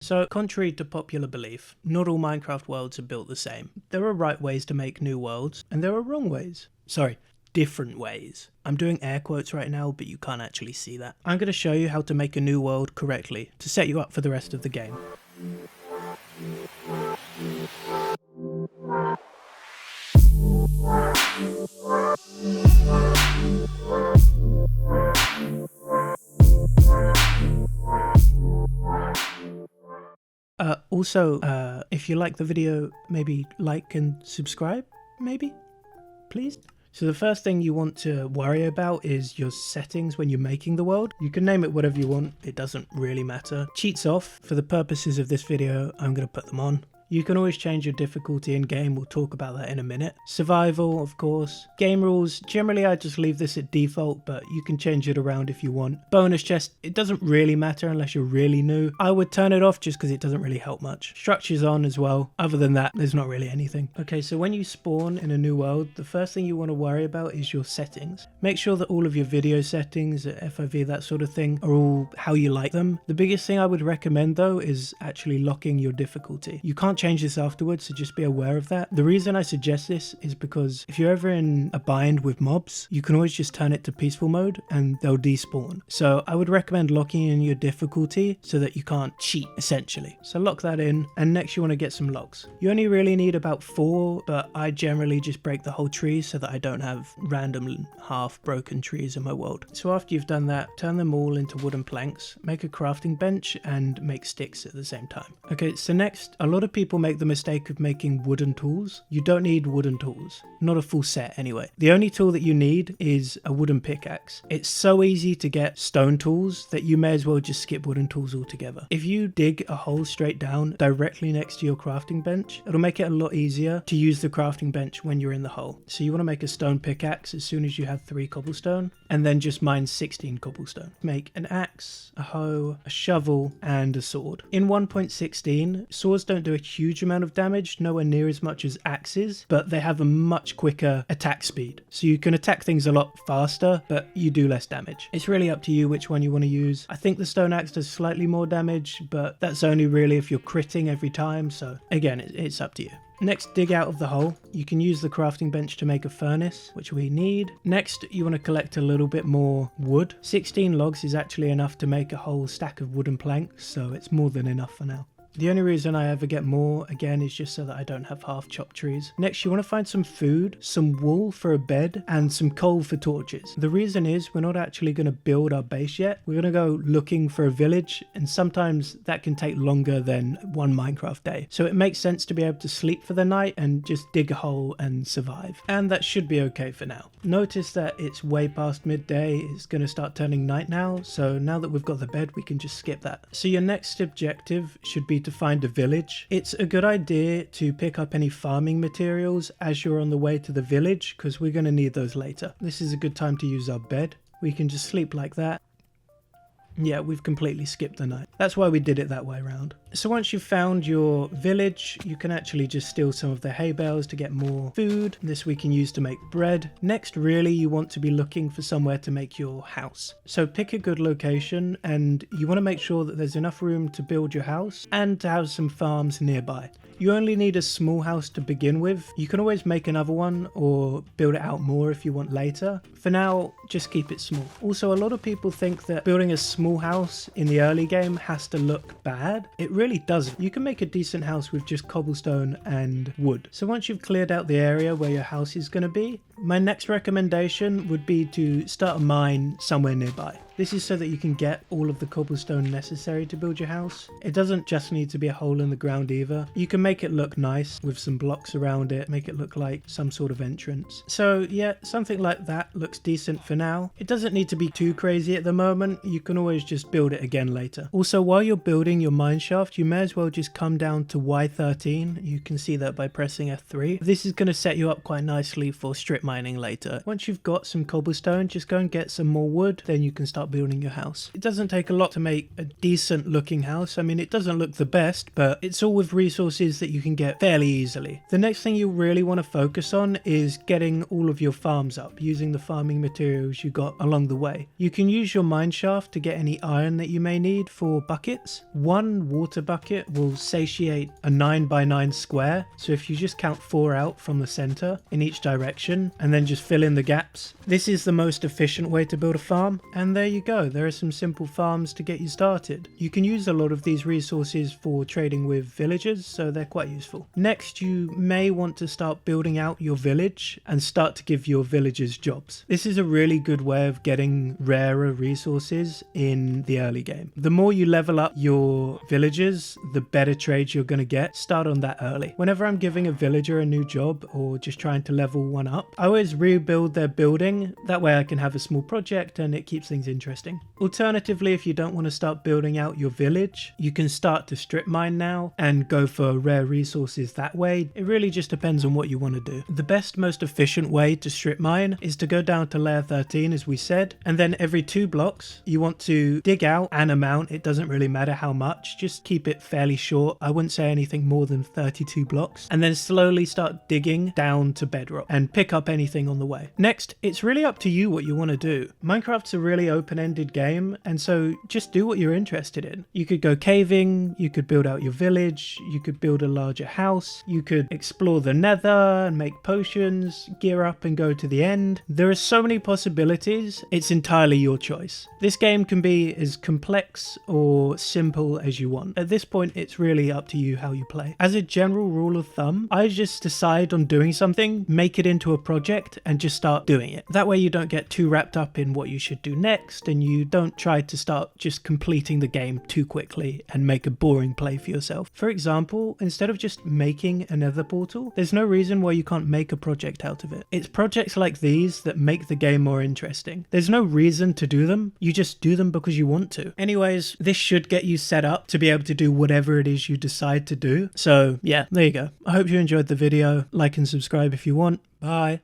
So, contrary to popular belief, not all Minecraft worlds are built the same. There are right ways to make new worlds, and there are wrong ways. Sorry, different ways. I'm doing air quotes right now, but you can't actually see that. I'm going to show you how to make a new world correctly to set you up for the rest of the game. Also, if you like the video, maybe like and subscribe, maybe? Please? So the first thing you want to worry about is your settings when you're making the world. You can name it whatever you want, it doesn't really matter. Cheats off, for the purposes of this video, I'm going to put them on. You can always change your difficulty in game, we'll talk about that in a minute. Survival, of course. Game rules, generally I just leave this at default, but you can change it around if you want. Bonus chest, it doesn't really matter unless you're really new. I would turn it off just because it doesn't really help much. Structure's on as well. Other than that, there's not really anything. Okay, so when you spawn in a new world, the first thing you want to worry about is your settings. Make sure that all of your video settings, FOV, that sort of thing, are all how you like them. The biggest thing I would recommend though is actually locking your difficulty. You can't change this afterwards, so just be aware of that. The reason I suggest this is because if you're ever in a bind with mobs, you can always just turn it to peaceful mode and they'll despawn. So I would recommend locking in your difficulty so that you can't cheat, essentially. So lock that in, and next you want to get some logs. You only really need about 4, but I generally just break the whole tree so that I don't have random half broken trees in my world. So after you've done that, turn them all into wooden planks, make a crafting bench, and make sticks at the same time. Okay, so next, a lot of people make the mistake of making wooden tools. You don't need wooden tools, not a full set anyway. The only tool that you need is a wooden pickaxe. It's so easy to get stone tools that you may as well just skip wooden tools altogether. If you dig a hole straight down directly next to your crafting bench, it'll make it a lot easier to use the crafting bench when you're in the hole. So you want to make a stone pickaxe as soon as you have 3 cobblestone, and then just mine 16 cobblestone. Make an axe, a hoe, a shovel, and a sword. In 1.16, swords don't do a huge amount of damage, nowhere near as much as axes, but they have a much quicker attack speed. So you can attack things a lot faster, but you do less damage. It's really up to you which one you want to use. I think the stone axe does slightly more damage, but that's only really if you're critting every time, so again, it's up to you. Next, dig out of the hole. You can use the crafting bench to make a furnace, which we need. Next, you want to collect a little bit more wood. 16 logs is actually enough to make a whole stack of wooden planks, so it's more than enough for now. The only reason I ever get more, again, is just so that I don't have half chopped trees. Next, you want to find some food, some wool for a bed, and some coal for torches. The reason is we're not actually going to build our base yet. We're going to go looking for a village, and sometimes that can take longer than one Minecraft day. So it makes sense to be able to sleep for the night and just dig a hole and survive. And that should be okay for now. Notice that it's way past midday. It's going to start turning night now. So now that we've got the bed, we can just skip that. So your next objective should be to find a village. It's a good idea to pick up any farming materials as you're on the way to the village, because we're going to need those later. This is a good time to use our bed. We can just sleep like that. Yeah, we've completely skipped the night. That's why we did it that way around. So once you've found your village, you can actually just steal some of the hay bales to get more food. This we can use to make bread. Next, really, you want to be looking for somewhere to make your house. So pick a good location, and you want to make sure that there's enough room to build your house and to have some farms nearby. You only need a small house to begin with. You can always make another one or build it out more if you want later. For now, just keep it small. Also, a lot of people think that building a small house in the early game has to look bad. It really doesn't. You can make a decent house with just cobblestone and wood. So once you've cleared out the area where your house is going to be, my next recommendation would be to start a mine somewhere nearby. This is so that you can get all of the cobblestone necessary to build your house. It doesn't just need to be a hole in the ground either. You can make it look nice with some blocks around it, make it look like some sort of entrance. So yeah, something like that looks decent for now. It doesn't need to be too crazy at the moment. You can always just build it again later. Also, while you're building your mine shaft, you may as well just come down to Y13. You can see that by pressing F3. This is going to set you up quite nicely for strip mining later. Once you've got some cobblestone, just go and get some more wood. Then you can start start building your house. It doesn't take a lot to make a decent looking house. I mean, it doesn't look the best, but it's all with resources that you can get fairly easily. The next thing you really want to focus on is getting all of your farms up using the farming materials you got along the way. You can use your mine shaft to get any iron that you may need for buckets. One water bucket will satiate a 9x9 square, so if you just count 4 out from the center in each direction and then just fill in the gaps, this is the most efficient way to build a farm. And there you go, there are some simple farms to get you started. You can use a lot of these resources for trading with villagers, so they're quite useful. Next, you may want to start building out your village and start to give your villagers jobs. This is a really good way of getting rarer resources in the early game. The more you level up your villagers, the better trades you're going to get. Start on that early. Whenever I'm giving a villager a new job or just trying to level one up, I always rebuild their building. That way I can have a small project and it keeps things interesting. Alternatively, if you don't want to start building out your village, you can start to strip mine now and go for rare resources that way. It really just depends on what you want to do. The best, most efficient way to strip mine is to go down to layer 13, as we said, and then every 2 blocks you want to dig out an amount. It doesn't really matter how much, just keep it fairly short. I wouldn't say anything more than 32 blocks, and then slowly start digging down to bedrock and pick up anything on the way. Next, it's really up to you what you want to do. Minecraft's a really open-ended game, and so just do what you're interested in. You could go caving, you could build out your village, you could build a larger house, you could explore the nether and make potions, gear up and go to the end. There are so many possibilities, it's entirely your choice. This game can be as complex or simple as you want. At this point, it's really up to you how you play. As a general rule of thumb, I just decide on doing something, make it into a project, and just start doing it. That way you don't get too wrapped up in what you should do next, and you don't try to start just completing the game too quickly and make a boring play for yourself. For example, instead of just making a nether portal, there's no reason why you can't make a project out of it. It's projects like these that make the game more interesting. There's no reason to do them, you just do them because you want to. Anyways, this should get you set up to be able to do whatever it is you decide to do. So yeah, there you go. I hope you enjoyed the video. Like and subscribe if you want. Bye.